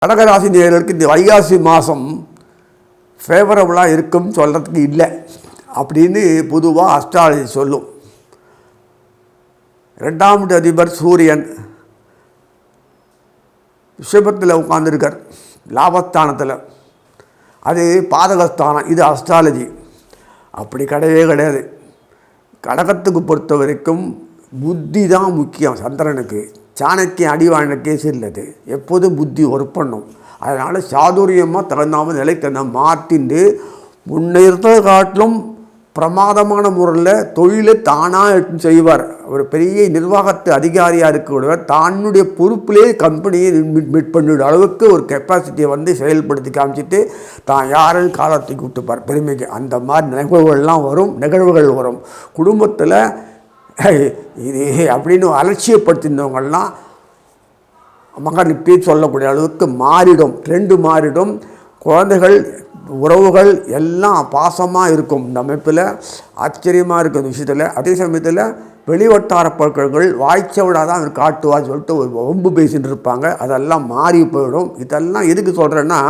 கடகராசி நேயர்களுக்கு இந்த வைகாசி மாதம் ஃபேவரபுளாக இருக்கும் சொல்கிறதுக்கு இல்லை அப்படின்னு பொதுவாக அஸ்ட்ராலஜி சொல்லும். 2ஆம் அதிபர் சூரியன் ரிஷபத்தில் உட்கார்ந்துருக்கார், லாபஸ்தானத்தில். அது பாதகஸ்தானம். இது அஸ்ட்ராலஜி. அப்படி கிடையவே கிடையாது. கடகத்துக்கு பொறுத்த வரைக்கும் புத்தி தான் முக்கியம். சந்திரனுக்கு சாணக்கியம் அடி வாங்கின கேஸ் இல்லது. எப்போதும் புத்தி ஒர்க் பண்ணும். அதனால் சாதுரியமாக தகுந்தாமல் நிலை தகுந்த மாற்றிண்டு முன்னேறதை காட்டிலும் பிரமாதமான முறையில் தொழிலை தானாக செய்வார். ஒரு பெரிய நிர்வாகத்து அதிகாரியாக இருக்கக்கூடியவர் தன்னுடைய பொறுப்பிலே கம்பெனியை மீட் பண்ணிவிட அளவுக்கு ஒரு கெப்பாசிட்டியை செயல்படுத்தி காமிச்சிட்டு தான் யாருன்னு காலத்தை கூப்பிட்டுப்பார் பெருமைக்கு. அந்த மாதிரி நிகழ்வுகள் வரும். குடும்பத்தில் இது அப்படின்னு அலட்சியப்படுத்தினவங்கள்லாம் மகன் இப்படி சொல்லக்கூடிய அளவுக்கு மாறிடும். ட்ரெண்டு மாறிடும். குழந்தைகள் உறவுகள் எல்லாம் பாசமாக இருக்கும். இந்த அமைப்பில் ஆச்சரியமாக இருக்கும் இந்த விஷயத்தில். அதே சமயத்தில் வெளிவட்டார பழக்கங்கள் வாய்ச்சவிடாக தான் அவர் காட்டுவான்னு சொல்லிட்டு ஒரு ஒம்பு பேசின்னு இருப்பாங்க. அதெல்லாம் மாறி போயிடும். இதெல்லாம் எதுக்கு சொல்கிறேன்னா,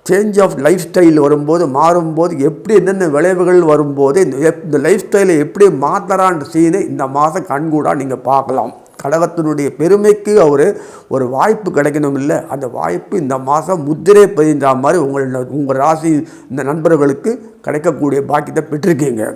சேஞ்ச் ஆஃப் லைஃப் ஸ்டைல் வரும்போது மாறும்போது எப்படி என்னென்ன விளைவுகள் வரும்போது இந்த லைஃப் ஸ்டைலை எப்படி மாற்றலான்ற சீனை இந்த மாதம் கண்கூடாக நீங்கள் பார்க்கலாம். கடகத்தினுடைய பெருமைக்கு ஒரு வாய்ப்பு கிடைக்கணும் இல்லை, அந்த வாய்ப்பு இந்த மாதம் முத்திரை பதிந்த மாதிரி உங்கள் ராசி இந்த நண்பர்களுக்கு கிடைக்கக்கூடிய பாக்கியத்தை பெற்றிருக்கீங்க.